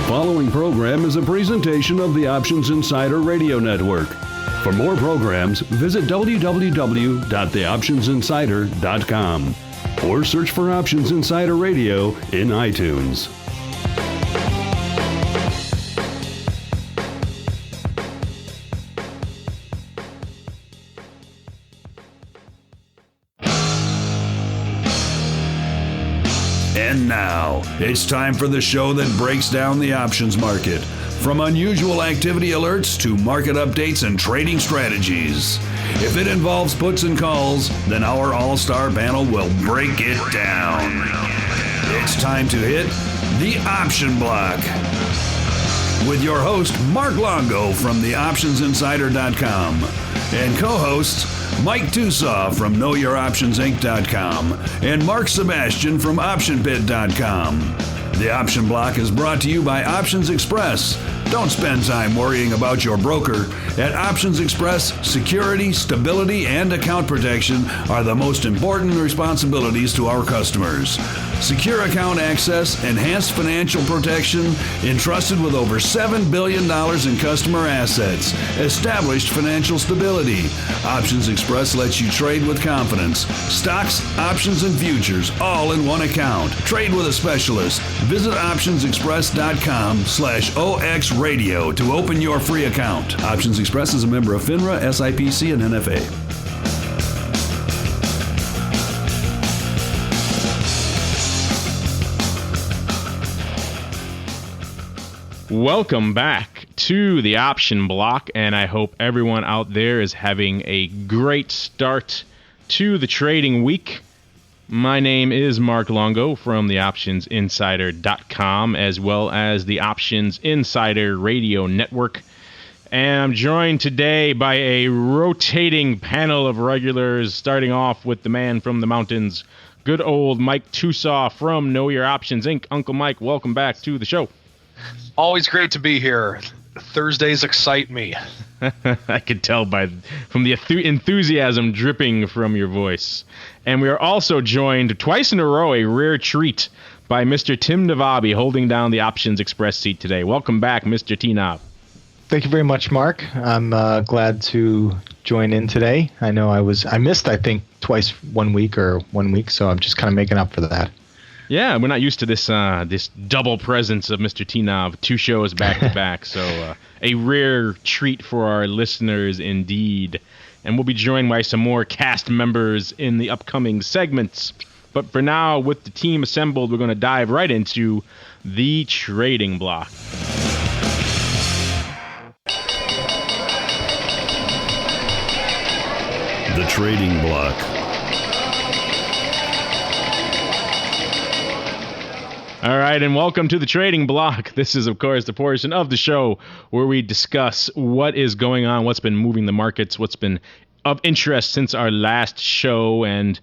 following program is a presentation of the Options Insider Radio Network. For more programs, visit www.theoptionsinsider.com or search for Options Insider Radio in iTunes. And now, it's time for the show that breaks down the options market. From unusual activity alerts to market updates and trading strategies. If it involves puts and calls, then our all-star panel will break it down. It's time to hit the Option Block with your host, Mark Longo from theoptionsinsider.com and co-hosts Mike Tusaw from KnowYourOptionsInc.com and Mark Sebastian from OptionPit.com. The Option Block is brought to you by Options Express. Don't spend time worrying about your broker. At Options Express, security, stability, and account protection are the most important responsibilities to our customers. Secure account access, enhanced financial protection, entrusted with over $7 billion in customer assets, established financial stability. Options Express lets you trade with confidence. Stocks, options, and futures, all in one account. Trade with a specialist. Visit optionsexpress.com/OXradio to open your free account. Options Express is a member of FINRA, SIPC, and NFA. Welcome back to the Option Block, and I hope everyone out there is having a great start to the trading week. My name is Mark Longo from the OptionsInsider.com, as well as the Options Insider Radio Network. And I'm joined today by a rotating panel of regulars, starting off with the man from the mountains, good old Mike Tusaw from Know Your Options Inc. Uncle Mike, welcome back to the show. Always great to be here. Thursdays excite me. I could tell from the enthusiasm dripping from your voice. And we are also joined twice in a row, a rare treat, by Mr. Tim Navabi holding down the Options Express seat today. Welcome back, Mr. T-Nav. Thank you very much, Mark. I'm glad to join in today. I know I missed, I think, twice 1 week, so I'm just kind of making up for that. Yeah, we're not used to this double presence of Mr. T-Nav, 2 shows back to back, so a rare treat for our listeners indeed. And we'll be joined by some more cast members in the upcoming segments. But for now, with the team assembled, we're going to dive right into the trading block. The Trading Block. All right, and welcome to the Trading Block. This is, of course, the portion of the show where we discuss what is going on, what's been moving the markets, what's been of interest since our last show, and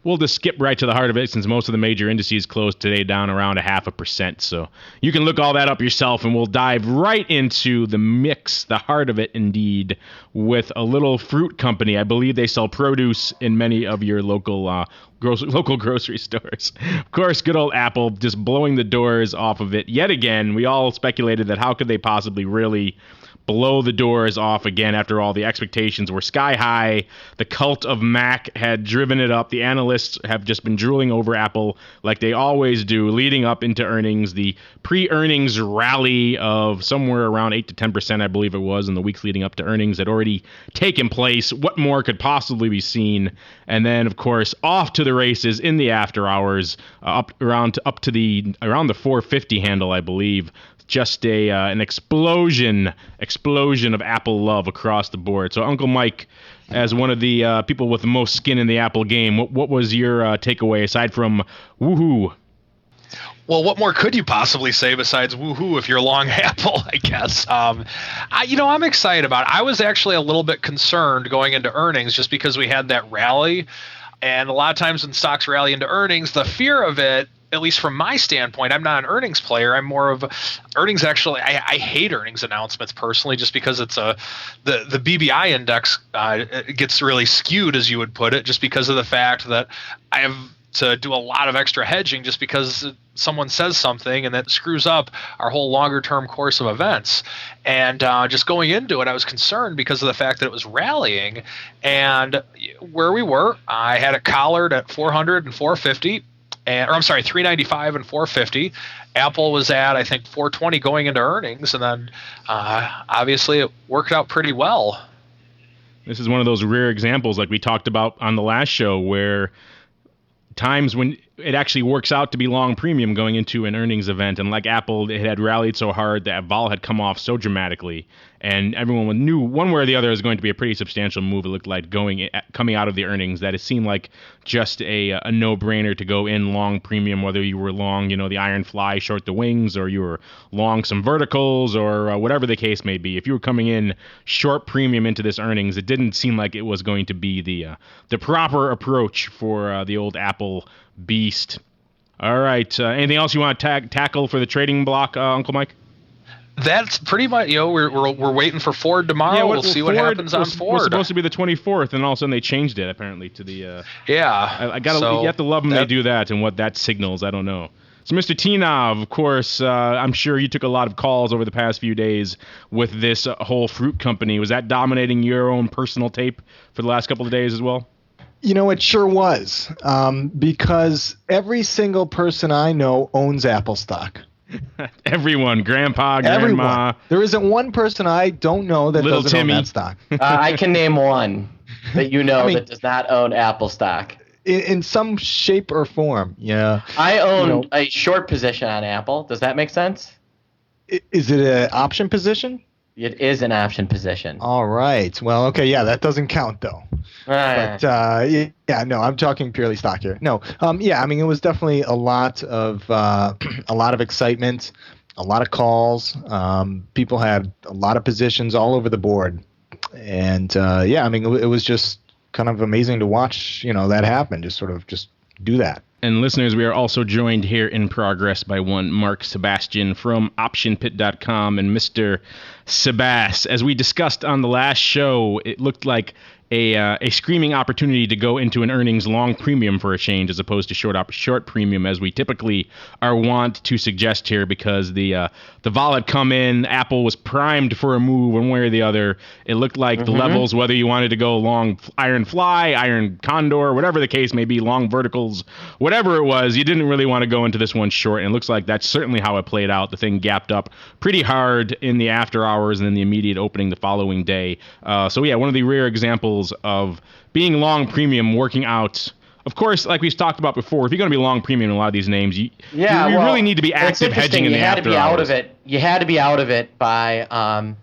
we'll just skip right to the heart of it since most of the major indices closed today down around 0.5%. So you can look all that up yourself, and we'll dive right into the mix, the heart of it indeed, with a little fruit company. I believe they sell produce in many of your local grocery stores. Of course, good old Apple just blowing the doors off of it yet again. We all speculated that how could they possibly really blow the doors off again after all the expectations were sky high. The cult of Mac had driven it up. The analysts have just been drooling over Apple like they always do, leading up into earnings. The pre-earnings rally of somewhere around 8 to 10%, I believe it was, in the weeks leading up to earnings had already taken place. What more could possibly be seen? And then, of course, off to the races in the after hours, around the 450 handle, I believe. Just an explosion of Apple love across the board. So, Uncle Mike, as one of the people with the most skin in the Apple game, what was your takeaway aside from woohoo? Well, what more could you possibly say besides woohoo if you're long Apple, I guess? I'm excited about it. I was actually a little bit concerned going into earnings just because we had that rally. And a lot of times when stocks rally into earnings, the fear of it, at least from my standpoint, I'm not an earnings player. I'm more of earnings. Actually, I hate earnings announcements personally, just because it's the BBI index gets really skewed, as you would put it, just because of the fact that I have to do a lot of extra hedging just because someone says something and that screws up our whole longer term course of events. And just going into it, I was concerned because of the fact that it was rallying. And where we were, I had it collared at 400 and 450. Or I'm sorry, 395 and 450. Apple was at, I think, 420 going into earnings. And then obviously it worked out pretty well. This is one of those rare examples like we talked about on the last show where times when it actually works out to be long premium going into an earnings event, and like Apple, it had rallied so hard that vol had come off so dramatically, and everyone knew one way or the other was going to be a pretty substantial move. It looked like coming out of the earnings that it seemed like just a no-brainer to go in long premium, whether you were long, the iron fly, short the wings, or you were long some verticals, or whatever the case may be. If you were coming in short premium into this earnings, it didn't seem like it was going to be the proper approach for the old Apple beast. All right. Anything else you want to tackle for the trading block, Uncle Mike? That's pretty much, we're waiting for Ford tomorrow. We'll see what happens on Ford. It was supposed to be the 24th, and all of a sudden they changed it apparently to the. You have to love them. They do that, and what that signals, I don't know. So, Mr. Tinov, of course, I'm sure you took a lot of calls over the past few days with this whole fruit company. Was that dominating your own personal tape for the last couple of days as well? It sure was, because every single person I know owns Apple stock. Everyone, grandpa, grandma. Everyone. There isn't one person I don't know that Little doesn't Timmy. own that stock. I can name one that that does not own Apple stock. In some shape or form, yeah. I own a short position on Apple. Does that make sense? Is it an option position? It is an option position. All right. Well, okay, yeah, that doesn't count though. But no, I'm talking purely stock here. No, it was definitely a lot of excitement, a lot of calls. People had a lot of positions all over the board, and it was just kind of amazing to watch. That happen. Just do that. And listeners, we are also joined here in progress by one Mark Sebastian from OptionPit.com. And Mr. Sebas, as we discussed on the last show, it looked like a screaming opportunity to go into an earnings long premium for a change as opposed to short premium as we typically are wont to suggest here, because the vol had come in. Apple was primed for a move one way or the other. It looked like the levels, whether you wanted to go long iron fly, iron condor, whatever the case may be, long verticals, whatever it was, you didn't really want to go into this one short. And it looks like that's certainly how it played out. The thing gapped up pretty hard in the after hours and then the immediate opening the following day. One of the rare examples of being long premium working out. Of course, like we've talked about before, if you're going to be long premium in a lot of these names, you really need to be active hedging in the after hours. You had to be out of it by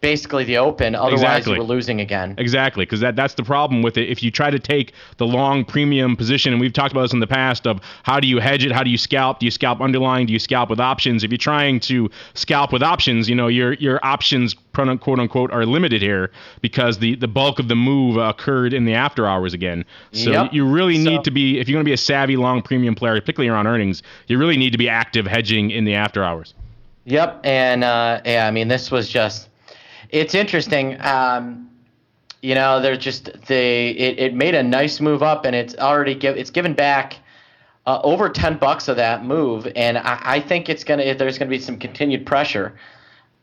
basically the open, otherwise you were losing again. Exactly, because that's the problem with it. If you try to take the long premium position, and we've talked about this in the past, of how do you hedge it, how do you scalp? Do you scalp underlying? Do you scalp with options? If you're trying to scalp with options, your options, quote unquote, are limited here because the bulk of the move occurred in the after hours again. So you really need to be, if you're going to be a savvy long premium player, particularly around earnings, you really need to be active hedging in the after hours. Yep, and this was just. It's interesting. They're just it made a nice move up, and it's given back over $10 of that move, and I think there's gonna be some continued pressure.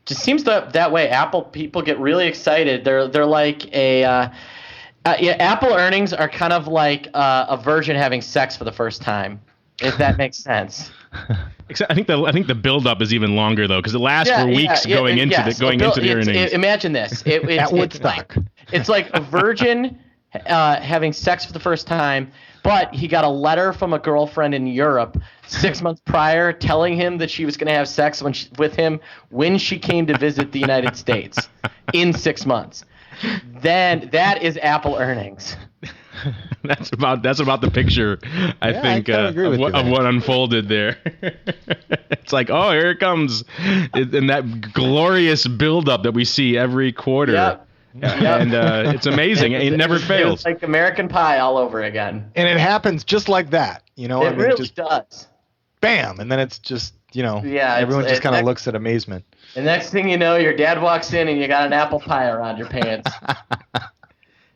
Just seems that way. Apple people get really excited. They're like Apple earnings are kind of like a virgin having sex for the first time, if that makes sense. I think the build-up is even longer though, because it lasts for weeks going into the earnings. Imagine this: at Woodstock. It's like a virgin having sex for the first time, but he got a letter from a girlfriend in Europe 6 months prior telling him that she was going to have sex with him when she came to visit the United States in 6 months. Then that is Apple earnings. That's about the picture, I think, of what unfolded there. It's like, oh, here it comes, and that glorious buildup that we see every quarter. Yep. And it's amazing. It never fails. It's like American Pie all over again. And it happens just like that. It really does. Bam, and then it's just, everyone just kind of looks at amazement. The next thing you know, your dad walks in and you got an apple pie around your pants.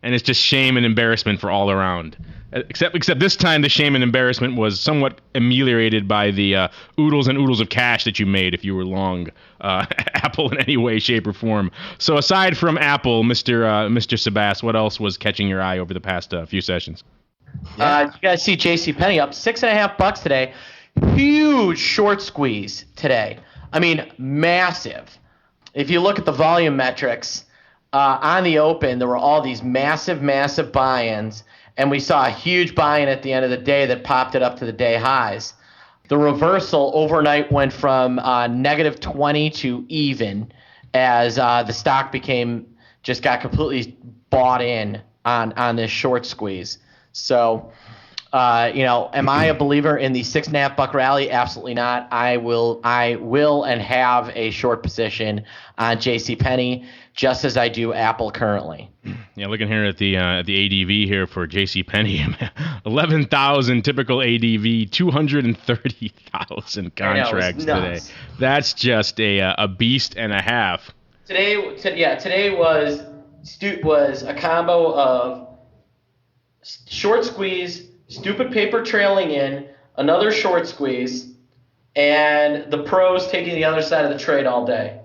And it's just shame and embarrassment for all around. Except this time the shame and embarrassment was somewhat ameliorated by the oodles and oodles of cash that you made if you were long Apple in any way, shape, or form. So aside from Apple, Mr. Sabas, what else was catching your eye over the past few sessions? You guys see JCPenney up $6.50 today. Huge short squeeze today. I mean, massive. If you look at the volume metrics on the open, there were all these massive buy-ins. And we saw a huge buy-in at the end of the day that popped it up to the day highs. The reversal overnight went from -20 to even as the stock got completely bought in on this short squeeze. So, am I a believer in the $6.50 rally? Absolutely not. I will and have a short position on JCPenney, just as I do Apple currently. Yeah, looking here at the ADV here for JCPenney, 11,000 typical ADV, 230,000 contracts today. That's just a beast and a half. Today was a combo of short squeeze, stupid paper trailing in, another short squeeze, and the pros taking the other side of the trade all day.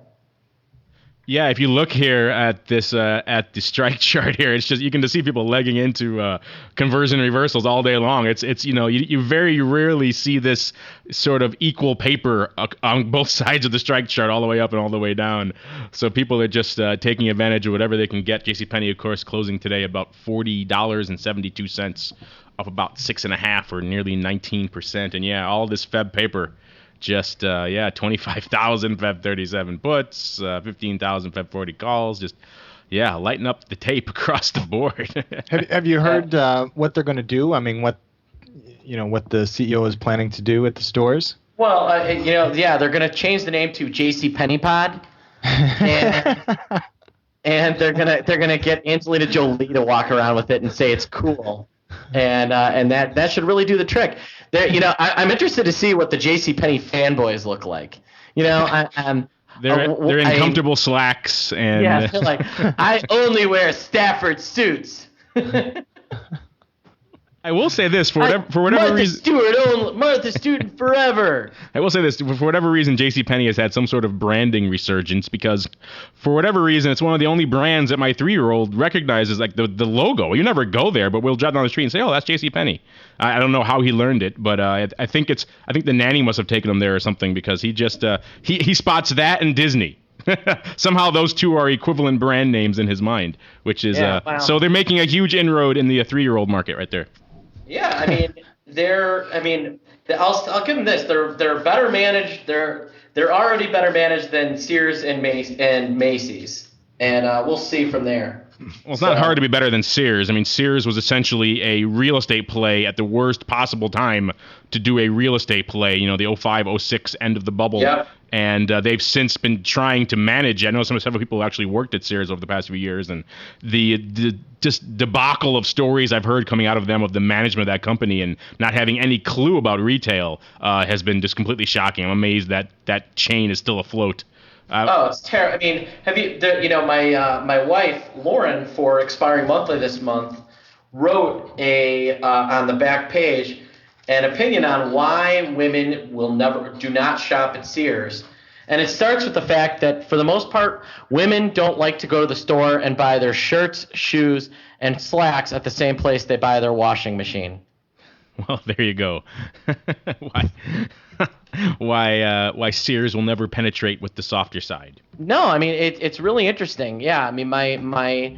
Yeah, if you look here at this at the strike chart here, it's just you can just see people legging into conversion reversals all day long. It's you very rarely see this sort of equal paper on both sides of the strike chart, all the way up and all the way down. So people are just taking advantage of whatever they can get. JCPenney, of course, closing today about $40.72, up about 6.5% or nearly 19%. And yeah, all this Feb paper. Just 25,000 Feb 37 puts, 15,000 Feb 40 calls. Just lighten up the tape across the board. Have you heard what they're going to do? I mean, what the CEO is planning to do at the stores? Well, they're going to change the name to JCPenney Pod, and they're gonna get Angelina Jolie to walk around with it and say it's cool, and that should really do the trick. I'm interested to see what the JCPenney fanboys look like. They're in comfortable slacks and they're like, I only wear Stafford suits. I will say this for whatever reason. Martha Stewart forever. I will say this for whatever reason, JCPenney has had some sort of branding resurgence because for whatever reason, it's one of the only brands that my 3-year-old recognizes, like the logo. You never go there, but we'll drive down the street and say, "Oh, that's JCPenney." I don't know how he learned it, but I think the nanny must have taken him there or something because he just he spots that and Disney. Somehow those two are equivalent brand names in his mind, which is so they're making a huge inroad in the 3-year-old market right there. Yeah, I'll give them this. They're better managed. They're already better managed than Sears and Macy's, and we'll see from there. Well, it's not hard to be better than Sears. I mean, Sears was essentially a real estate play at the worst possible time to do a real estate play, the 05, 06 end of the bubble. Yep. And they've since been trying to manage. I know several people who actually worked at Sears over the past few years, and the just debacle of stories I've heard coming out of them of the management of that company and not having any clue about retail has been just completely shocking. I'm amazed that that chain is still afloat. It's terrible. I mean, have you? My wife Lauren, for Expiring Monthly this month, wrote on the back page an opinion on why women do not shop at Sears, and it starts with the fact that for the most part, women don't like to go to the store and buy their shirts, shoes, and slacks at the same place they buy their washing machine. Well, there you go. Why Sears will never penetrate with the softer side. No, I mean it's really interesting. Yeah, I mean my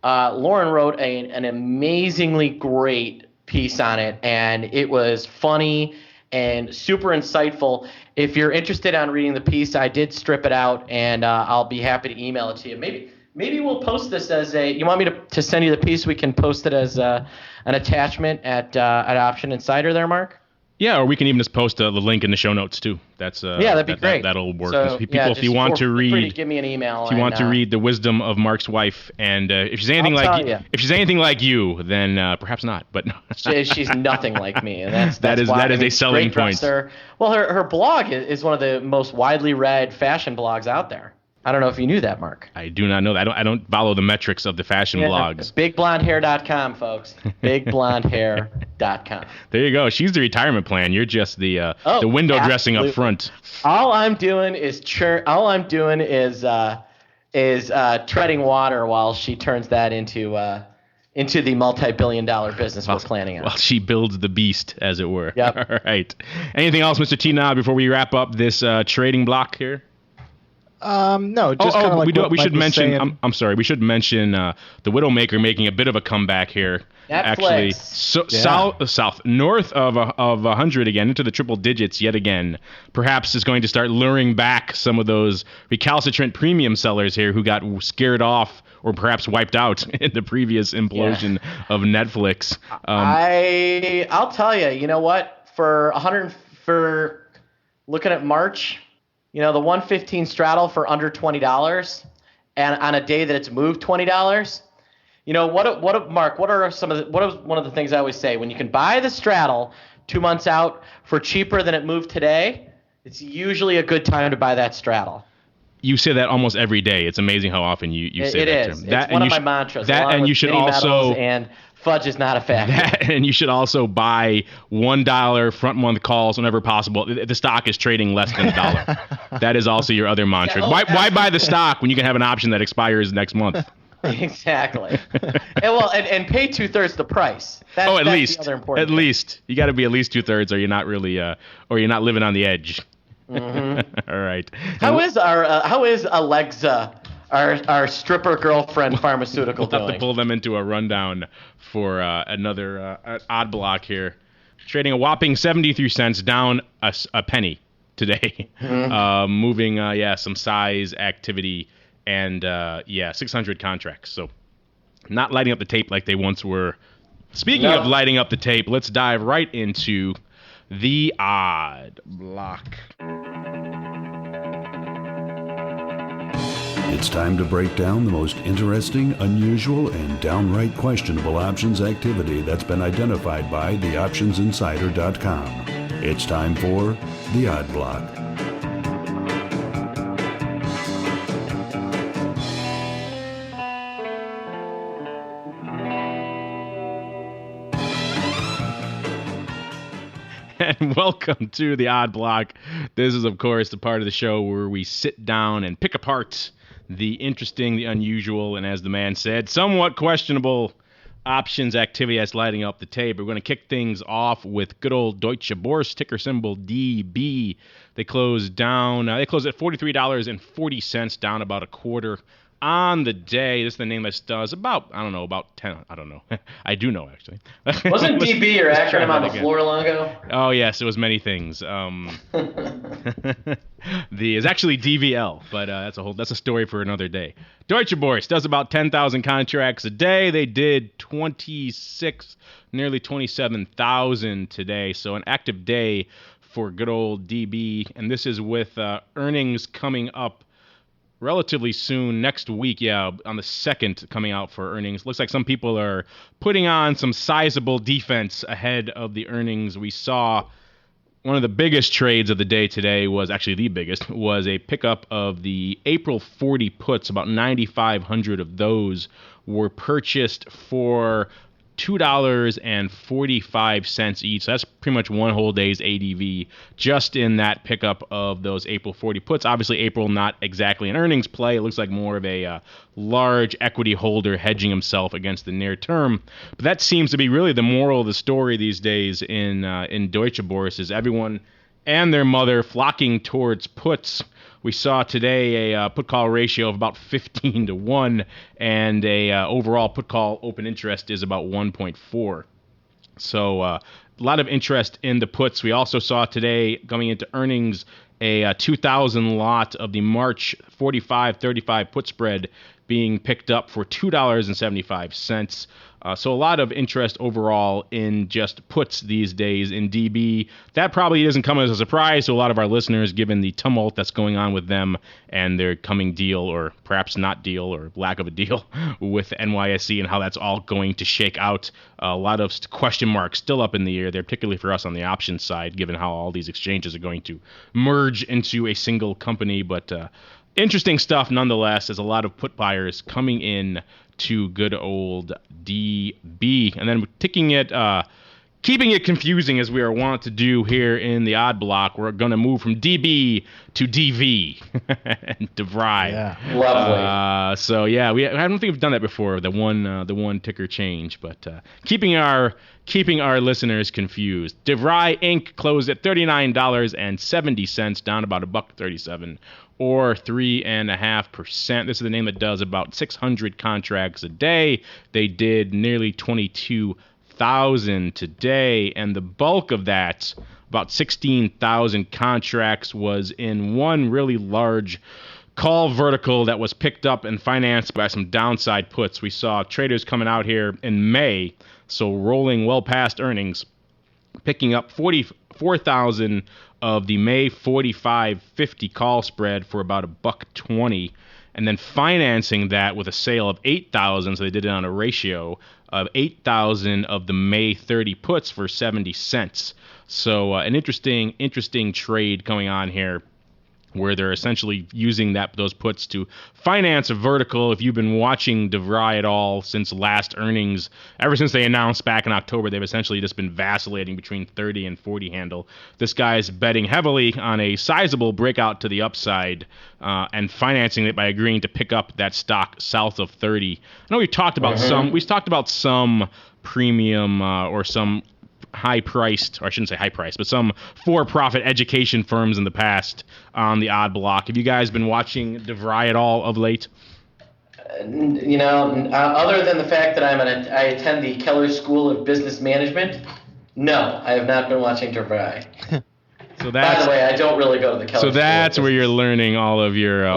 Lauren wrote an amazingly great piece on it, and it was funny and super insightful. If you're interested on reading the piece, I did strip it out, and I'll be happy to email it to you. Maybe we'll post this as you want me to send you the piece? We can post it as an attachment at Option Insider there, Mark? Yeah, or we can even just post the link in the show notes too. That's that'd be great. That'll work. So, if you want to read, give me an email. If you want to read the wisdom of Mark's wife, and if she's anything like you, then perhaps not. But no. She's nothing like me, and that is a selling point. Well, her blog is one of the most widely read fashion blogs out there. I don't know if you knew that, Mark. I do not know that. I don't follow the metrics of the fashion blogs. BigBlondeHair.com, folks. BigBlondeHair.com. There you go. She's the retirement plan. You're just the window dressing up front. All I'm doing is treading water while she turns that into the multi-billion-dollar business we're planning on. Well, she builds the beast, as it were. Yep. All right. Anything else, Mr. T-Knob, before we wrap up this trading block here? No, just kind of like we should mention. saying. I'm sorry. We should mention the Widowmaker making a bit of a comeback here. Netflix. Actually, south, north of 100 again, into the triple digits yet again. Perhaps is going to start luring back some of those recalcitrant premium sellers here who got scared off or perhaps wiped out in the previous implosion of Netflix. I'll tell you. You know what? For looking at March. You know, the 115 straddle for under $20, and on a day that it's moved $20. You know, Mark, what is one of the things I always say? When you can buy the straddle 2 months out for cheaper than it moved today, it's usually a good time to buy that straddle. You say that almost every day. It's amazing how often you say that. It is. It's one of my mantras. That, and you should also and fudge is not a factor. And you should also buy $1 front month calls whenever possible. The stock is trading less than $1. That is also your other mantra. Why buy the stock when you can have an option that expires next month? Exactly. and pay 2/3 the price. That's least. The other important at least you got to be at least 2/3, or you're not really, or you're not living on the edge. Mm-hmm. All right. How is Alexa, our stripper girlfriend pharmaceutical doing? We'll have to pull them into a rundown for another odd block here. Trading a whopping 73 cents, down a penny today. Mm-hmm. Moving some size activity and 600 contracts. So not lighting up the tape like they once were. Speaking of lighting up the tape, let's dive right into the odd block. It's time to break down the most interesting, unusual, and downright questionable options activity that's been identified by theoptionsinsider.com. It's time for the Odd Block. And welcome to the Odd Block. This is, of course, the part of the show where we sit down and pick apart the interesting, the unusual, and as the man said, somewhat questionable options activity that's lighting up the tape. We're going to kick things off with good old Deutsche Börse, ticker symbol DB. They closed down. They closed at $43.40, down about a quarter on the day. This is the name that does about 10. I don't know. I do know, actually. Wasn't DB your acronym on the floor long ago? Oh, yes, it was many things. It's actually DVL, but that's a story for another day. Deutsche Börse does about 10,000 contracts a day. They did nearly 27,000 today. So an active day for good old DB, and this is with earnings coming up relatively soon, next week, on the 2nd, coming out for earnings. Looks like some people are putting on some sizable defense ahead of the earnings. We saw one of the biggest trades of the day today was a pickup of the April 40 puts. About 9,500 of those were purchased for $2.45 each. So that's pretty much one whole day's ADV just in that pickup of those April 40 puts. Obviously, April not exactly an earnings play. It looks like more of a large equity holder hedging himself against the near term. But that seems to be really the moral of the story these days in Deutsche Börse, is everyone and their mother flocking towards puts. We saw today a put-call ratio of about 15-1, and a overall put-call open interest is about 1.4. So a lot of interest in the puts. We also saw today, coming into earnings, a 2,000 lot of the March 45-35 put spread being picked up for $2.75. So a lot of interest overall in just puts these days in DB. That probably doesn't come as a surprise to a lot of our listeners, given the tumult that's going on with them and their coming deal, or perhaps not deal, or lack of a deal with NYSE, and how that's all going to shake out. A lot of question marks still up in the air there, particularly for us on the options side, given how all these exchanges are going to merge into a single company. But interesting stuff nonetheless, as a lot of put buyers coming in to good old DB, and then keeping it confusing as we are wont to do here in the odd block. We're going to move from DB to DV and DeVry. Yeah, lovely. So yeah, I don't think we've done that before. The one ticker change, but keeping our listeners confused. DeVry Inc. closed at $39.70, down about $1.37. Or 3.5%. This is the name that does about 600 contracts a day. They did nearly 22,000 today, and the bulk of that, about 16,000 contracts, was in one really large call vertical that was picked up and financed by some downside puts. We saw traders coming out here in May, so rolling well past earnings, picking up 44,000 of the May 45.50 call spread for about $1.20, and then financing that with a sale of 8,000. So they did it on a ratio of 8,000 of the May 30 puts for 70 cents. So an interesting trade going on here, where they're essentially using those puts to finance a vertical. If you've been watching DeVry at all since last earnings, ever since they announced back in October, they've essentially just been vacillating between 30 and 40 handle. This guy's betting heavily on a sizable breakout to the upside and financing it by agreeing to pick up that stock south of 30. I know we've talked about some premium or some high-priced, or I shouldn't say high-priced, but some for-profit education firms in the past on the odd block. Have you guys been watching DeVry at all of late? Other than the fact that I attend the Keller School of Business Management, no, I have not been watching DeVry. So by the way, I don't really go to the Keller School. So that's where you're learning all of your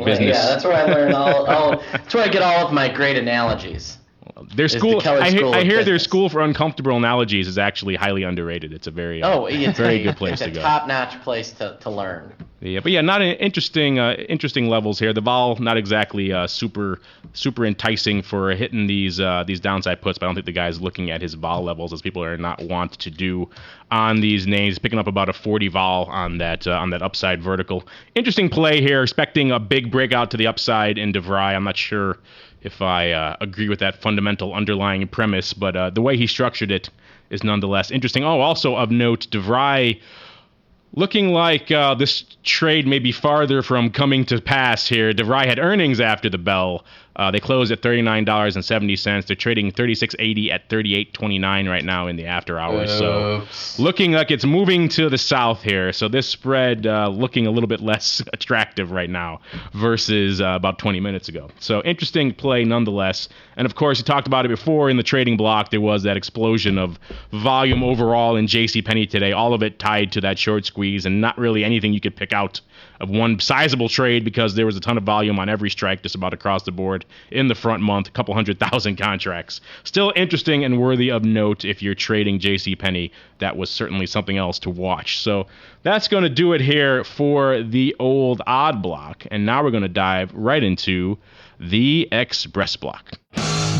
business. Yeah, that's where I learn that's where I get all of my great analogies. Their school, I hear their school for uncomfortable analogies is actually highly underrated. It's a very good place to go. It's a top-notch place to learn. Yeah, but yeah, not interesting levels here. The vol not exactly super enticing for hitting these downside puts, but I don't think the guy's looking at his vol levels, as people are not wont to do on these names, picking up about a 40 vol on that upside vertical. Interesting play here, expecting a big breakout to the upside in DeVry. I'm not sure if I agree with that fundamental underlying premise, but the way he structured it is nonetheless interesting. Oh, also of note, DeVry looking like this trade may be farther from coming to pass here. DeVry had earnings after the bell. They closed at $39.70. They're trading $36.80 at $38.29 right now in the after hours. So looking like it's moving to the south here. So this spread looking a little bit less attractive right now versus about 20 minutes ago. So interesting play nonetheless. And of course, we talked about it before in the trading block. There was that explosion of volume overall in JCPenney today. All of it tied to that short squeeze, and not really anything you could pick out of one sizable trade, because there was a ton of volume on every strike just about across the board in the front month, a couple 100,000 contracts. Still interesting and worthy of note if you're trading JCPenney. That was certainly something else to watch. So that's going to do it here for the old odd block. And now we're going to dive right into the Express block.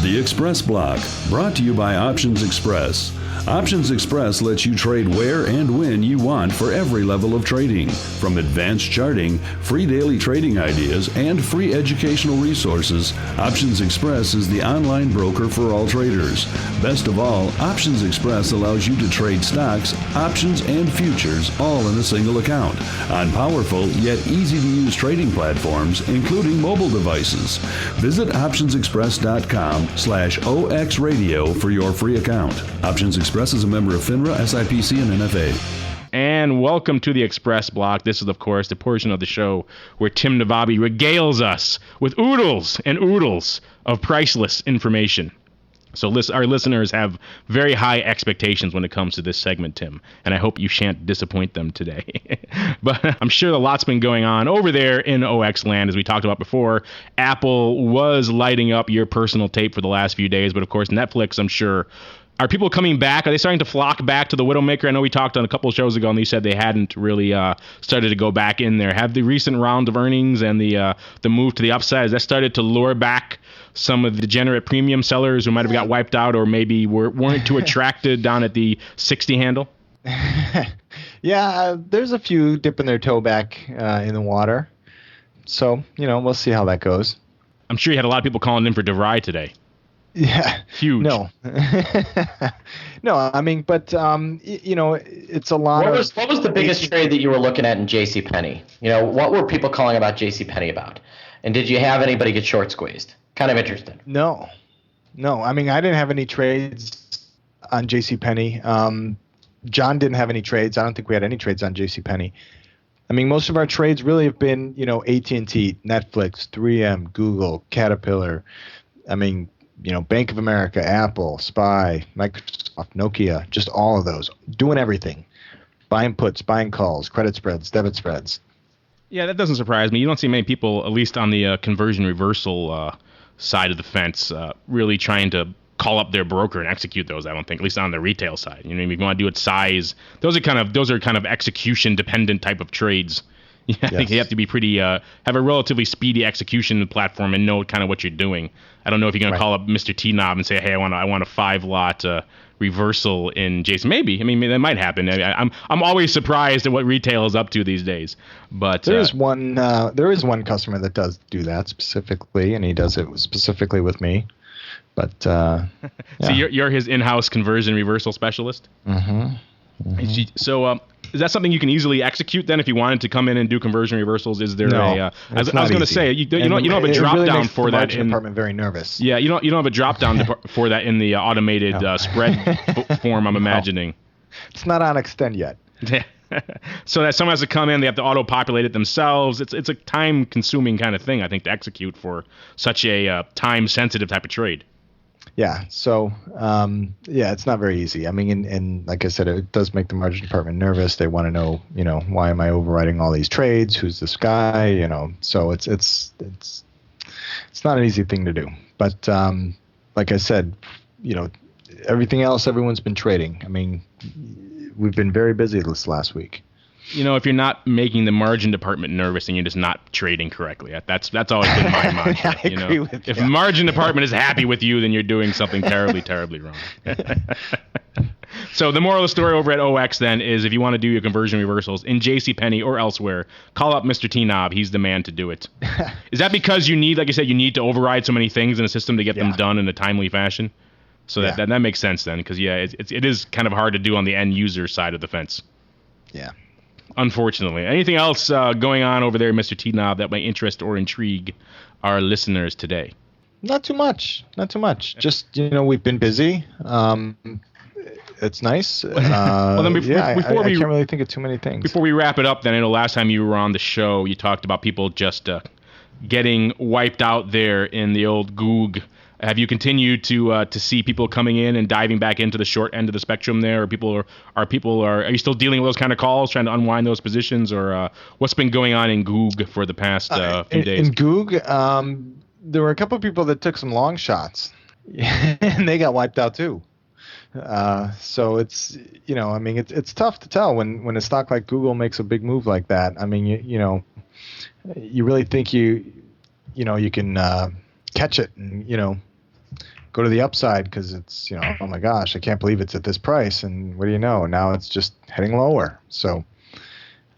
The Express block, brought to you by Options Express. Options Express lets you trade where and when you want for every level of trading. From advanced charting, free daily trading ideas, and free educational resources, Options Express is the online broker for all traders. Best of all, Options Express allows you to trade stocks, options, and futures all in a single account on powerful yet easy-to-use trading platforms, including mobile devices. Visit optionsexpress.com/OXradio for your free account. Options Express is a member of FINRA, SIPC, and NFA. And welcome to the Express block. This is, of course, the portion of the show where Tim Navabi regales us with oodles and oodles of priceless information. So our listeners have very high expectations when it comes to this segment, Tim, and I hope you shan't disappoint them today. But I'm sure a lot's been going on over there in OX land, as we talked about before. Apple was lighting up your personal tape for the last few days, but of course Netflix, I'm sure. Are people coming back? Are they starting to flock back to the Widowmaker? I know we talked on a couple of shows ago, and they said they hadn't really started to go back in there. Have the recent round of earnings and the move to the upside, has that started to lure back some of the degenerate premium sellers who might have got wiped out, or maybe weren't too attracted down at the 60 handle? Yeah, there's a few dipping their toe back in the water. So, we'll see how that goes. I'm sure you had a lot of people calling in for DeVry today. Yeah. Huge. No. No, I mean, but, it's a lot What was the biggest trade that you were looking at in JCPenney? What were people calling about JCPenney about? And did you have anybody get short squeezed? Kind of interested. No. I mean, I didn't have any trades on JCPenney. John didn't have any trades. I don't think we had any trades on JCPenney. I mean, most of our trades really have been, AT&T, Netflix, 3M, Google, Caterpillar. I mean, Bank of America, Apple, SPY, Microsoft, Nokia, just all of those, doing everything. Buying puts, buying calls, credit spreads, debit spreads. Yeah, that doesn't surprise me. You don't see many people, at least on the conversion reversal side of the fence, really trying to call up their broker and execute those. I don't think, at least on the retail side. If you want to do it size, those are kind of execution dependent type of trades. Yeah, I think you have to be pretty have a relatively speedy execution platform and know kind of what you're doing. I don't know if you're going to call up Mr. T-Knob and say, hey, I want a 5-lot reversal in Jason. Maybe. I mean, that might happen. I'm always surprised at what retail is up to these days. But there is one customer that does do that specifically, and he does it specifically with me. But so you're his in-house conversion reversal specialist. Mm-hmm. So is that something you can easily execute then if you wanted to come in and do conversion reversals? Is there I was going to say you don't have a drop really down for that in department very nervous. Yeah, you don't have a drop down for that in the automated spread form. I'm imagining it's not on Extend yet. So that someone has to come in, they have to auto populate it themselves. It's a time consuming kind of thing, I think, to execute for such a time sensitive type of trade. Yeah. So, it's not very easy. I mean, and like I said, it does make the margin department nervous. They want to know, why am I overriding all these trades? Who's this guy? So it's not an easy thing to do. But like I said, everything else, everyone's been trading. I mean, we've been very busy this last week. If you're not making the margin department nervous and you're just not trading correctly, that's always been my mantra. I agree with you. If the margin department is happy with you, then you're doing something terribly, terribly wrong. So the moral of the story over at OX then is if you want to do your conversion reversals in JCPenney or elsewhere, call up Mr. T-Knob. He's the man to do it. Is that because you need, like I said, you need to override so many things in a system to get them done in a timely fashion? So that makes sense then, because it is kind of hard to do on the end user side of the fence. Yeah. Unfortunately. Anything else going on over there, Mr. T-Knob, that may interest or intrigue our listeners today? Not too much. Just, we've been busy. It's nice. Well, then I can't really think of too many things. Before we wrap it up, then, I know last time you were on the show, you talked about people just getting wiped out there in the old Goog. Have you continued to see people coming in and diving back into the short end of the spectrum there? Or are you still dealing with those kind of calls, trying to unwind those positions, or what's been going on in Goog for the past few days? In Goog, there were a couple of people that took some long shots, and they got wiped out too. So it's it's tough to tell when a stock like Google makes a big move like that. I mean, you really think you can catch it and go to the upside because it's oh my gosh, I can't believe it's at this price, and what do you know, now it's just heading lower. So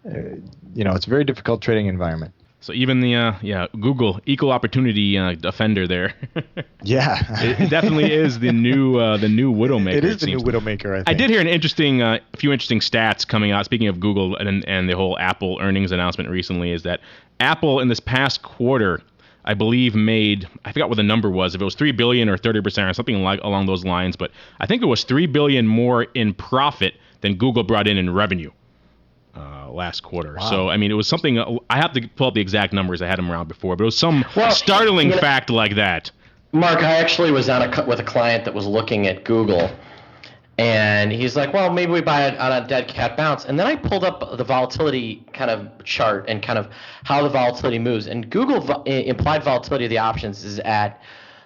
it's a very difficult trading environment. So even the Google equal opportunity offender there. Yeah, it definitely is the new Widowmaker. It is the new Widowmaker. I think. I did hear a few interesting stats coming out. Speaking of Google and the whole Apple earnings announcement recently, is that Apple in this past quarter, I believe, made, I forgot what the number was, if it was $3 billion or 30% or something along those lines, but I think it was $3 billion more in profit than Google brought in revenue last quarter. Wow. So, I mean, it was something, I have to pull up the exact numbers, I had them around before, but it was some startling fact like that. Mark, I actually was with a client that was looking at Google, and he's like, well, maybe we buy it on a dead cat bounce. And then I pulled up the volatility kind of chart and kind of how the volatility moves. And Google implied volatility of the options is at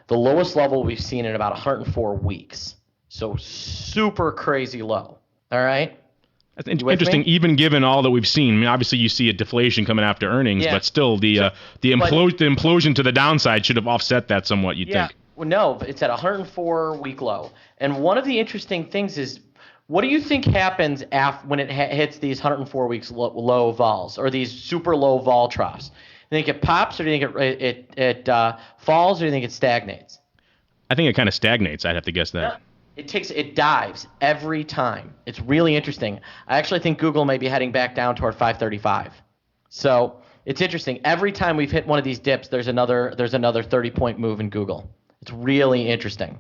the lowest level we've seen in about 104 weeks. So super crazy low. All right? That's interesting, even given all that we've seen. I mean, obviously you see a deflation coming after earnings, but still the implosion to the downside should have offset that somewhat, you'd think. Well, no, it's at 104-week low. And one of the interesting things is, what do you think happens when it hits these 104 weeks low vols, or these super low vol troughs? think it pops, or do you think it falls, or do you think it stagnates? I think it kind of stagnates. I'd have to guess that. It dives every time. It's really interesting. I actually think Google may be heading back down toward 535. So it's interesting. Every time we've hit one of these dips, there's another 30-point move in Google. It's really interesting.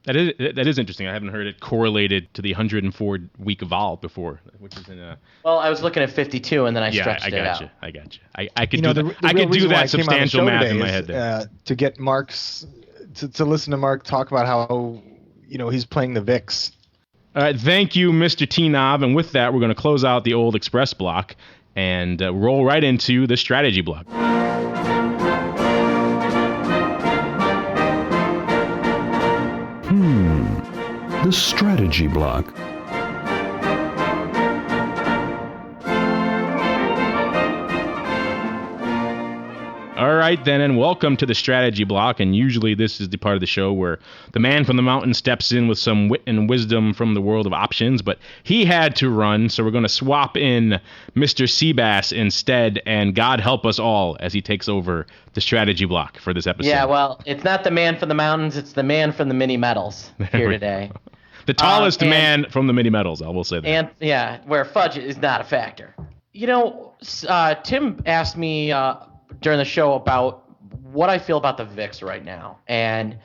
That is interesting. I haven't heard it correlated to the 104-week vol before, which is in a. Well, I was looking at 52, and then I stretched it out. I got you. I could do that substantial math in my head there. To get Mark's to listen to Mark talk about how he's playing the VIX. All right, thank you, Mr. T-Knob. And with that, we're going to close out the old Express block and roll right into the strategy block. The strategy block. All right, then, and welcome to the strategy block. And usually this is the part of the show where the man from the mountain steps in with some wit and wisdom from the world of options, but he had to run, so we're going to swap in Mr. Seabass instead, and God help us all as he takes over the strategy block for this episode. Yeah, well, it's not the man from the mountains, it's the man from the mini metals here today. The tallest man from the mini metals, I will say that. And yeah, where fudge is not a factor. Tim asked me during the show about what I feel about the VIX right now. And,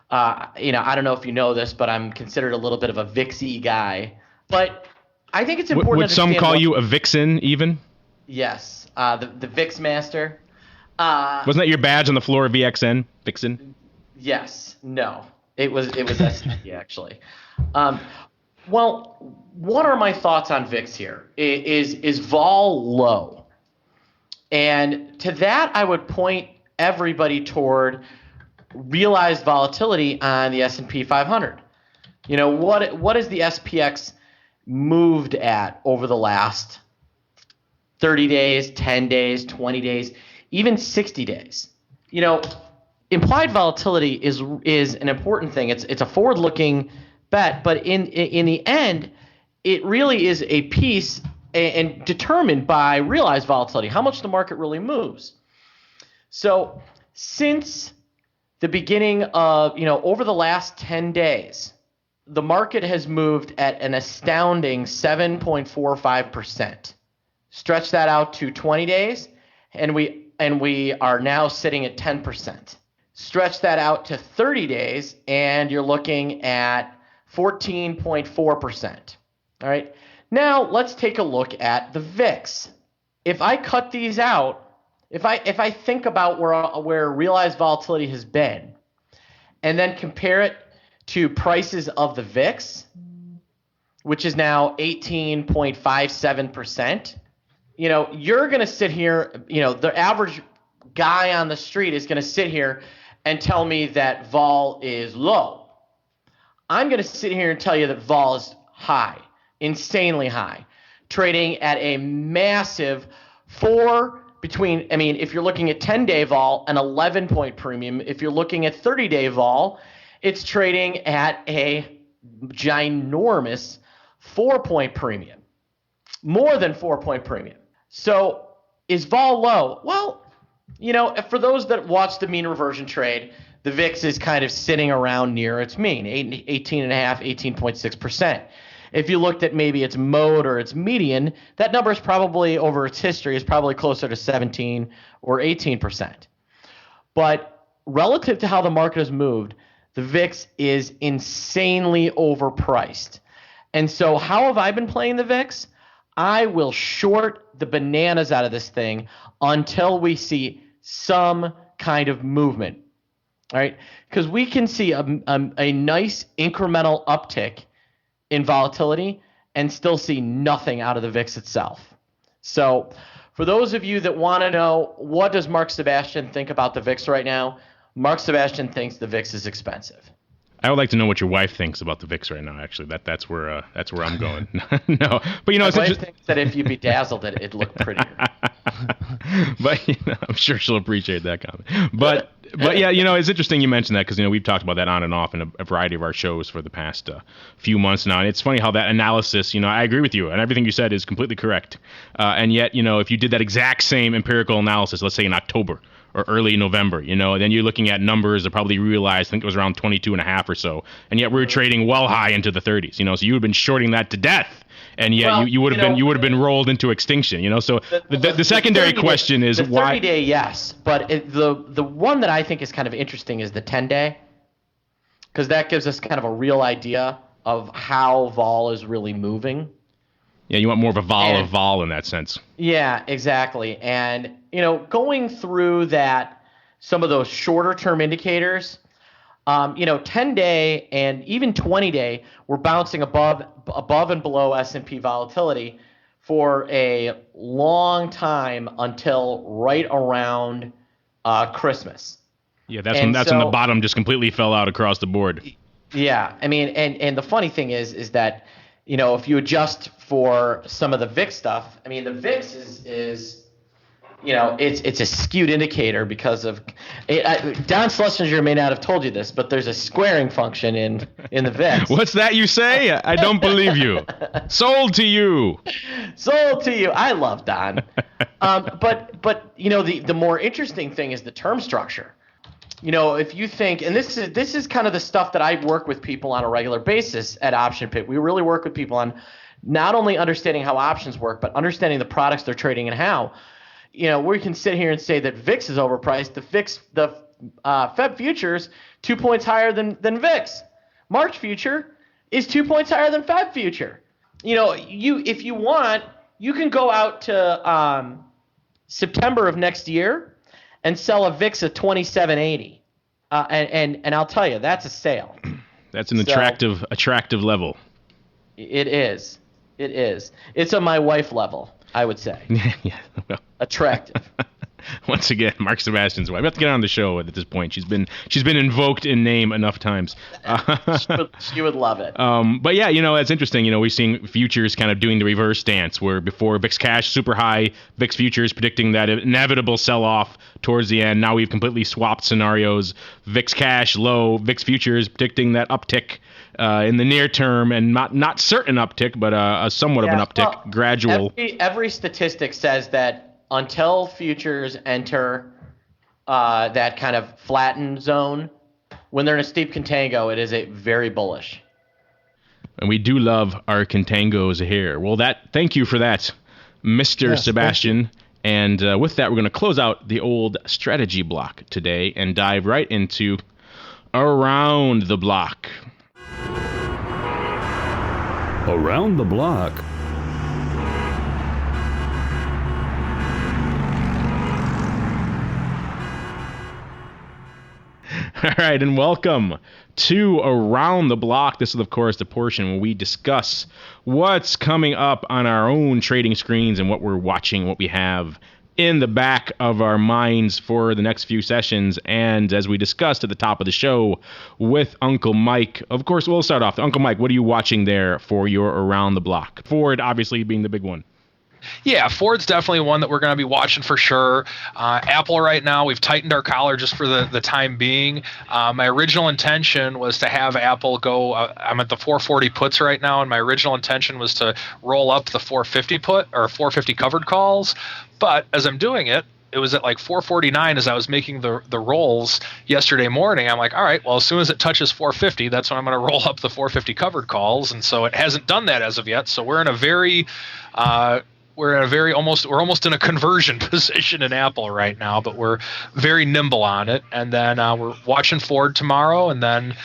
I don't know if you know this, but I'm considered a little bit of a VIX-y guy. But I think it's important Would some call you a vixen even? Yes, the VIX master. Wasn't that your badge on the floor of VXN, vixen? Yes. No. It was SCP, actually. Well, what are my thoughts on VIX here? Is vol low? And to that, I would point everybody toward realized volatility on the S&P 500. What is the SPX moved at over the last 30 days, 10 days, 20 days, even 60 days? Implied volatility is an important thing. It's a forward-looking bet, but in the end, it really is a piece and determined by realized volatility, how much the market really moves. So since the beginning of, over the last 10 days, the market has moved at an astounding 7.45%. Stretch that out to 20 days, and we are now sitting at 10%. Stretch that out to 30 days, and you're looking at 14.4%. All right. Now let's take a look at the VIX. If I cut these out, if I think about where realized volatility has been, and then compare it to prices of the VIX, which is now 18.57%, you're going to sit here, the average guy on the street is going to sit here and tell me that vol is low. I'm going to sit here and tell you that vol is high, insanely high, trading at a massive if you're looking at 10-day vol, an 11-point premium. If you're looking at 30-day vol, it's trading at a ginormous 4-point premium, more than 4-point premium. So is vol low? Well, for those that watch the mean reversion trade, the VIX is kind of sitting around near its mean, 18.6%. If you looked at maybe its mode or its median, that number is probably, over its history, is probably closer to 17 or 18%. But relative to how the market has moved, the VIX is insanely overpriced. And so how have I been playing the VIX? I will short the bananas out of this thing until we see some kind of movement. All right? Because we can see a nice incremental uptick in volatility and still see nothing out of the VIX itself. So for those of you that want to know, what does Mark Sebastian think about the VIX right now? Mark Sebastian thinks the VIX is expensive. I would like to know what your wife thinks about the VIX right now. Actually, that's where I'm going. No, but my wife thinks that if you bedazzled it, it'd look prettier. But I'm sure she'll appreciate that comment. But But yeah, it's interesting you mentioned that because we've talked about that on and off in a variety of our shows for the past few months now, and it's funny how that analysis. I agree with you, and everything you said is completely correct. And yet, if you did that exact same empirical analysis, let's say in October or early November, then you're looking at numbers that probably realized, I think it was around 22.5 or so, and yet we were trading well high into the 30s. So you would have been shorting that to death. And yet you would have been rolled into extinction, So the secondary question is why. The 30-day, yes, but the one that I think is kind of interesting is the 10-day, because that gives us kind of a real idea of how vol is really moving. Yeah, you want more of a vol in that sense. Yeah, exactly. And going through that, some of those shorter term indicators. 10-day and even 20-day were bouncing above and below S&P volatility for a long time until right around Christmas. Yeah, that's when the bottom just completely fell out across the board. Yeah, I mean, and the funny thing is that if you adjust for some of the VIX stuff, I mean, the VIX is it's a skewed indicator because of Don Schlesinger may not have told you this, but there's a squaring function in the VIX. What's that you say? I don't believe you. Sold to you. I love Don. But the more interesting thing is the term structure. If you think, and this is kind of the stuff that I work with people on a regular basis at Option Pit. We really work with people on not only understanding how options work, but understanding the products they're trading and how. We can sit here and say that VIX is overpriced. The Feb futures 2 points higher than VIX. March future is 2 points higher than Feb future. If you want, you can go out to September of next year and sell a VIX at 27.80. And I'll tell you, that's a sale. That's an attractive level. It is. It's a my wife level, I would say. Yeah. Well. Attractive. Once again, Mark Sebastian's wife. We have to get on the show at this point. She's been invoked in name enough times. She would love it. But yeah, it's interesting. We're seeing futures kind of doing the reverse dance, where before VIX cash super high, VIX futures predicting that inevitable sell-off towards the end. Now we've completely swapped scenarios. VIX cash low, VIX futures predicting that uptick in the near term, and not certain uptick, but a somewhat of an uptick, gradual. Every statistic says that until futures enter that kind of flattened zone, when they're in a steep contango, it is a very bullish. And we do love our contangos here. Well, thank you for that, Mr. Sebastian. And with that, we're going to close out the old strategy block today and dive right into Around the Block. Around the Block. All right, and welcome to Around the Block. This is, of course, the portion where we discuss what's coming up on our own trading screens and what we're watching, what we have in the back of our minds for the next few sessions. And as we discussed at the top of the show with Uncle Mike, of course, we'll start off. Uncle Mike, what are you watching there for your Around the Block? Ford, obviously, being the big one. Yeah, Ford's definitely one that we're going to be watching for sure. Apple right now, we've tightened our collar just for the time being. My original intention was to have Apple go, I'm at the 440 puts right now, and my original intention was to roll up the 450 put or 450 covered calls. But as I'm doing it, it was at like 449 as I was making the rolls yesterday morning. I'm like, all right, well, as soon as it touches 450, that's when I'm going to roll up the 450 covered calls. And so it hasn't done that as of yet. So we're in a very we're almost in a conversion position in Apple right now, but we're very nimble on it. And then we're watching Ford tomorrow. And then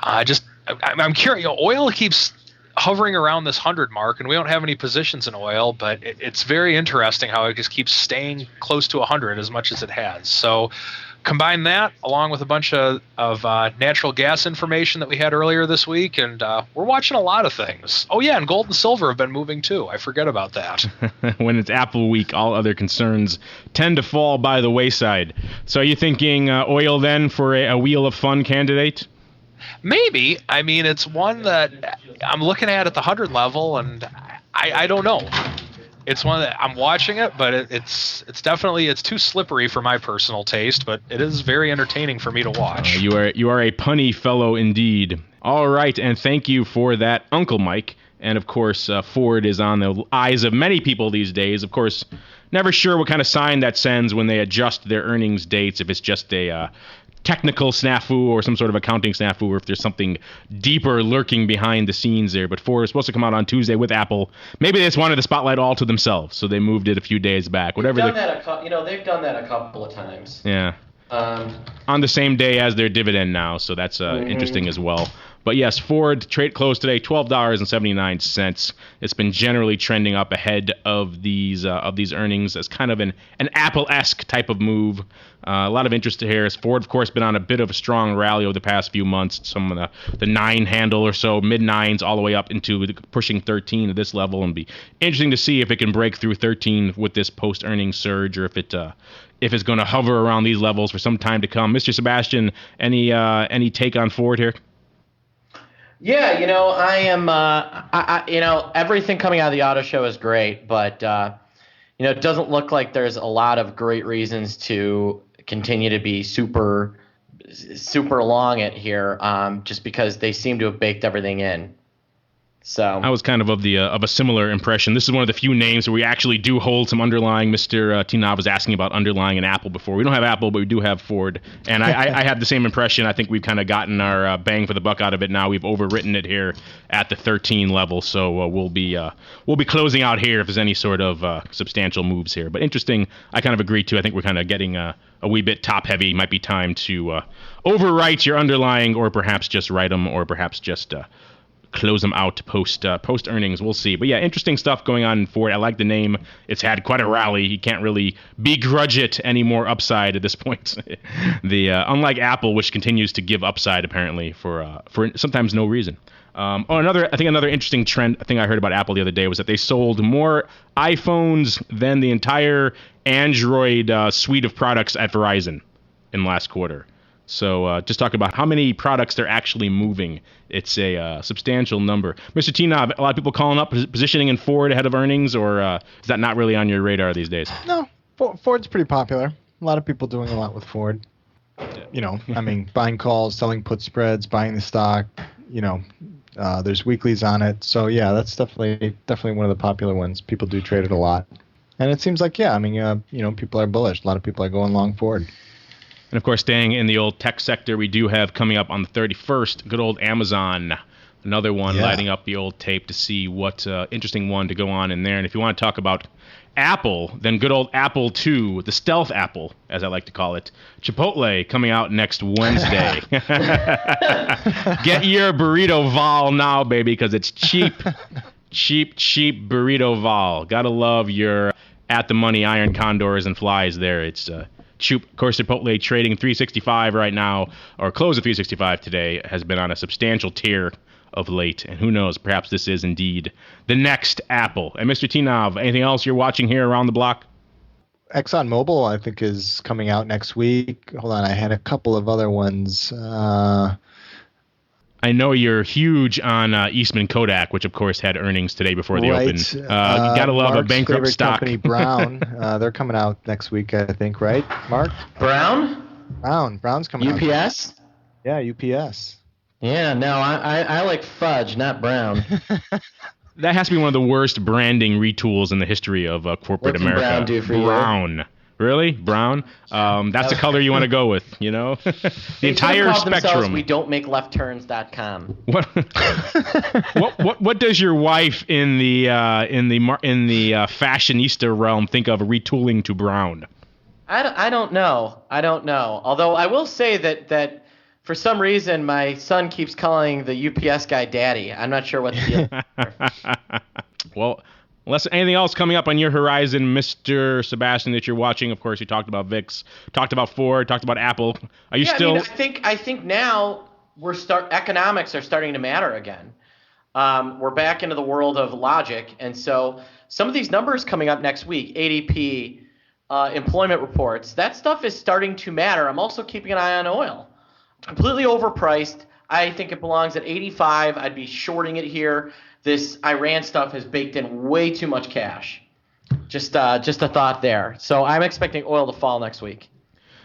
I'm curious, oil keeps hovering around this 100 mark, and we don't have any positions in oil, but it's very interesting how it just keeps staying close to 100 as much as it has. So combine that along with a bunch of natural gas information that we had earlier this week, and we're watching a lot of things. Oh yeah, and gold and silver have been moving too. I forget about that. When it's Apple week, all other concerns tend to fall by the wayside. So are you thinking oil then for a Wheel of Fun candidate? Maybe. I mean, it's one that I'm looking at the 100 level, and I don't know. it's one that I'm watching it, but it's definitely too slippery for my personal taste, but it is very entertaining for me to watch. You are a punny fellow indeed. All right, and thank you for that, Uncle Mike. And of course, Ford is on the eyes of many people these days. Of course, never sure what kind of sign that sends when they adjust their earnings dates, if it's just a technical snafu or some sort of accounting snafu, or if there's something deeper lurking behind the scenes there. But Ford is supposed to come out on Tuesday with Apple. Maybe they just wanted the spotlight all to themselves, so they moved it a few days back. They've done that a couple of times. Yeah. On the same day as their dividend now, so that's interesting as well. But yes, Ford trade closed today, $12.79. It's been generally trending up ahead of these earnings as kind of an Apple-esque type of move. A lot of interest here. Ford, of course, been on a bit of a strong rally over the past few months. Some of the 9 handle or so, mid-9s, all the way up into pushing 13 at this level, and be interesting to see if it can break through 13 with this post-earnings surge, or if it's going to hover around these levels for some time to come. Mr. Sebastian, any take on Ford here? Yeah, I am. Everything coming out of the auto show is great, but it doesn't look like there's a lot of great reasons to continue to be super long it here, just because they seem to have baked everything in. So I was kind of a similar impression. This is one of the few names where we actually do hold some underlying. Mr. Tinav was asking about underlying in Apple before. We don't have Apple, but we do have Ford. And I had the same impression. I think we've kind of gotten our bang for the buck out of it now. We've overwritten it here at the 13 level. So we'll be closing out here if there's any sort of substantial moves here. But interesting, I kind of agree too. I think we're kind of getting a wee bit top heavy. Might be time to overwrite your underlying, or perhaps just write them, or perhaps just close them out post earnings. We'll see. But yeah, interesting stuff going on in Ford. I like the name. It's had quite a rally. You can't really begrudge it any more upside at this point. Unlike Apple, which continues to give upside apparently for sometimes no reason. Another interesting trend I think I heard about Apple the other day was that they sold more iPhones than the entire Android suite of products at Verizon in the last quarter. So just talk about how many products they're actually moving. It's a substantial number. Mr. Tinav, a lot of people calling up positioning in Ford ahead of earnings, or is that not really on your radar these days? No, Ford's pretty popular. A lot of people doing a lot with Ford. Buying calls, selling put spreads, buying the stock. There's weeklies on it. So yeah, that's definitely one of the popular ones. People do trade it a lot, and it seems like people are bullish. A lot of people are going long Ford. And, of course, staying in the old tech sector, we do have coming up on the 31st, good old Amazon, another one lighting up the old tape to see what interesting one to go on in there. And if you want to talk about Apple, then good old Apple II, the stealth Apple, as I like to call it, Chipotle coming out next Wednesday. Get your burrito Val now, baby, because it's cheap burrito Val. Gotta love your at the money iron condors and flies there. It's of course, Chipotle trading 365 right now, or close of 365 today, has been on a substantial tear of late. And who knows, perhaps this is indeed the next Apple. And Mr. Tinav, anything else you're watching here around the block? ExxonMobil, I think, is coming out next week. Hold on, I had a couple of other ones. I know you're huge on Eastman Kodak, which of course had earnings today before they opened. You gotta love Mark's a bankrupt stock. Company, Brown. They're coming out next week, I think, right, Mark? Brown's coming out. UPS? Yeah, UPS. Yeah, no, I like fudge, not brown. That has to be one of the worst branding retools in the history of corporate What's America. Brown do for Brown. You? Really? Brown? That's the color you want to go with, the entire spectrum. We don't make leftturns.com. What does your wife in the fashionista realm think of retooling to brown? I don't know. Although I will say that for some reason my son keeps calling the UPS guy daddy. I'm not sure what the deal is. Well, unless anything else coming up on your horizon, Mr. Sebastian, that you're watching. Of course, you talked about VIX, talked about Ford, talked about Apple. Are you still? I think now economics are starting to matter again. We're back into the world of logic, and so some of these numbers coming up next week, ADP, employment reports, that stuff is starting to matter. I'm also keeping an eye on oil. Completely overpriced. I think it belongs at 85. I'd be shorting it here. This Iran stuff has baked in way too much cash. Just a thought there. So I'm expecting oil to fall next week.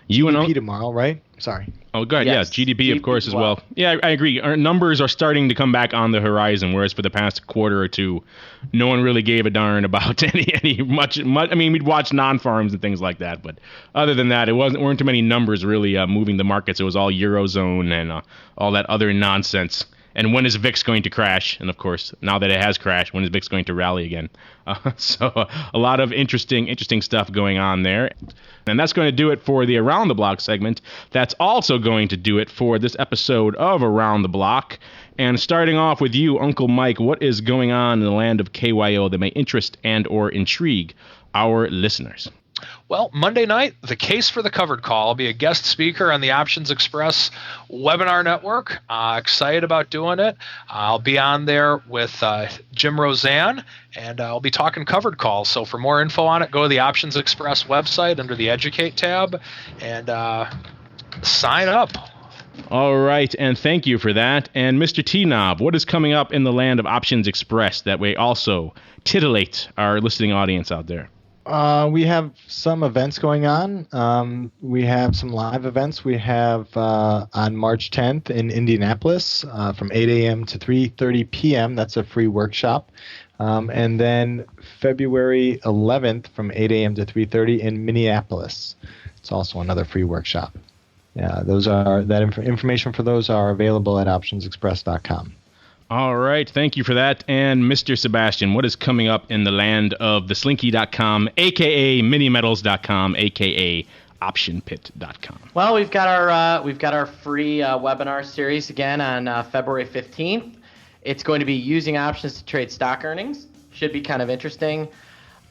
GDP tomorrow, right? Sorry. Oh, good. Yes, GDP, of course, as well. Yeah, I agree. Our numbers are starting to come back on the horizon, whereas for the past quarter or two, no one really gave a darn about any much. I mean, we'd watch non-farms and things like that, but other than that, weren't too many numbers really moving the markets. It was all Eurozone and all that other nonsense. And when is VIX going to crash? And of course, now that it has crashed, when is VIX going to rally again? So a lot of interesting stuff going on there. And that's going to do it for the Around the Block segment. That's also going to do it for this episode of Around the Block. And starting off with you, Uncle Mike, what is going on in the land of KYO that may interest and or intrigue our listeners? Well, Monday night, the case for the covered call. I'll be a guest speaker on the Options Express webinar network. Excited about doing it. I'll be on there with Jim Roseanne, and I'll be talking covered calls. So for more info on it, go to the Options Express website under the Educate tab and sign up. All right, and thank you for that. And Mr. T-Knob, what is coming up in the land of Options Express that way also titillate our listening audience out there? We have some events going on. We have some live events. We have on March 10th in Indianapolis from 8 a.m. to 3:30 p.m. That's a free workshop. And then February 11th from 8 a.m. to 3:30 in Minneapolis. It's also another free workshop. Yeah, information for those are available at optionsexpress.com. All right. Thank you for that. And Mr. Sebastian, what is coming up in the land of theslinky.com, a.k.a. minimetals.com, a.k.a. optionpit.com? Well, we've got our free webinar series again on February 15th. It's going to be using options to trade stock earnings. Should be kind of interesting.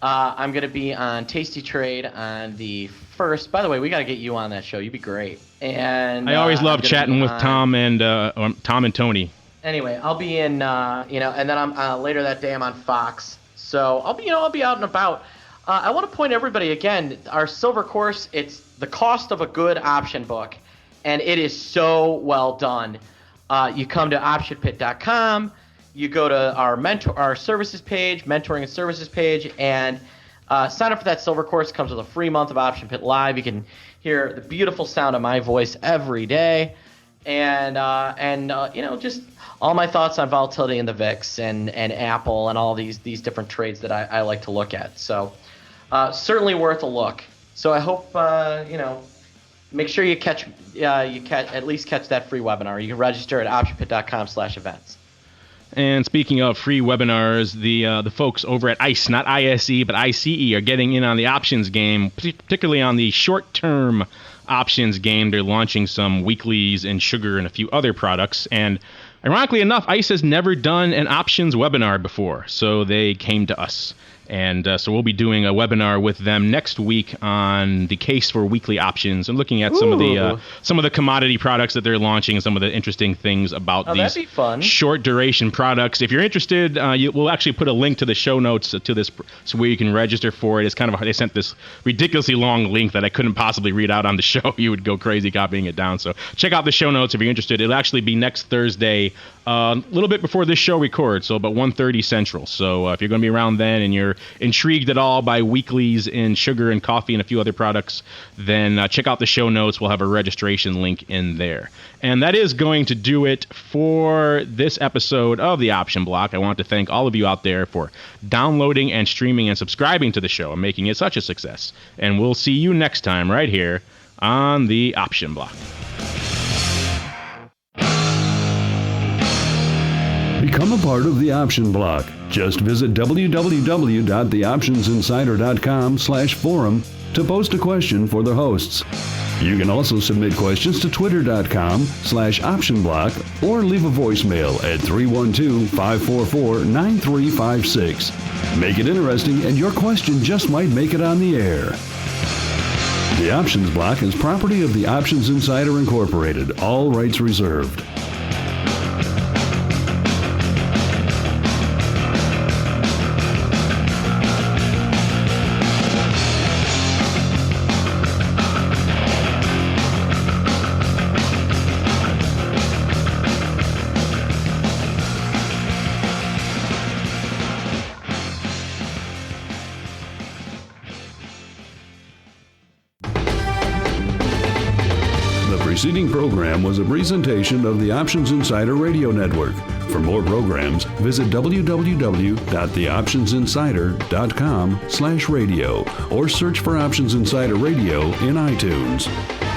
I'm going to be on Tasty Trade on the 1st. By the way, we got to get you on that show. You'd be great. And I always love chatting with Tom and Tony. Anyway, I'll be in, and then I'm later that day I'm on Fox. So I'll be out and about. I want to point everybody again, our silver course. It's the cost of a good option book, and it is so well done. You come to optionpit.com, you go to our services page, mentoring and services page, and sign up for that silver course. It comes with a free month of Option Pit Live. You can hear the beautiful sound of my voice every day, and just all my thoughts on volatility in the VIX and Apple and all these different trades that I like to look at. So certainly worth a look. So I hope make sure you at least catch that free webinar. You can register at optionpit.com/events. And speaking of free webinars, the folks over at ICE, not ISE, but ICE, are getting in on the options game, particularly on the short-term options game. They're launching some weeklies in sugar and a few other products. And ironically enough, ICE has never done an options webinar before, so they came to us. And so we'll be doing a webinar with them next week on the case for weekly options and looking at some of the commodity products that they're launching and some of the interesting things about these short duration products. If you're interested, we'll actually put a link to the show notes to this, so where you can register for it. It's kind of they sent this ridiculously long link that I couldn't possibly read out on the show. You would go crazy copying it down. So check out the show notes if you're interested. It'll actually be next Thursday, a little bit before this show records, so about 1:30 Central. So if you're going to be around then and you're intrigued at all by weeklies in sugar and coffee and a few other products, then check out the show notes. We'll have a registration link in there. And that is going to do it for this episode of The Option Block. I want to thank all of you out there for downloading and streaming and subscribing to the show and making it such a success. And we'll see you next time right here on The Option Block. Become a part of the Option Block. Just visit www.theoptionsinsider.com/forum to post a question for the hosts. You can also submit questions to twitter.com/optionblock or leave a voicemail at 312-544-9356. Make it interesting and your question just might make it on the air. The Options Block is property of the Options Insider Incorporated. All rights reserved. preceding program was a presentation of the Options Insider Radio Network. For more programs, visit www.theoptionsinsider.com/radio or search for Options Insider Radio in iTunes.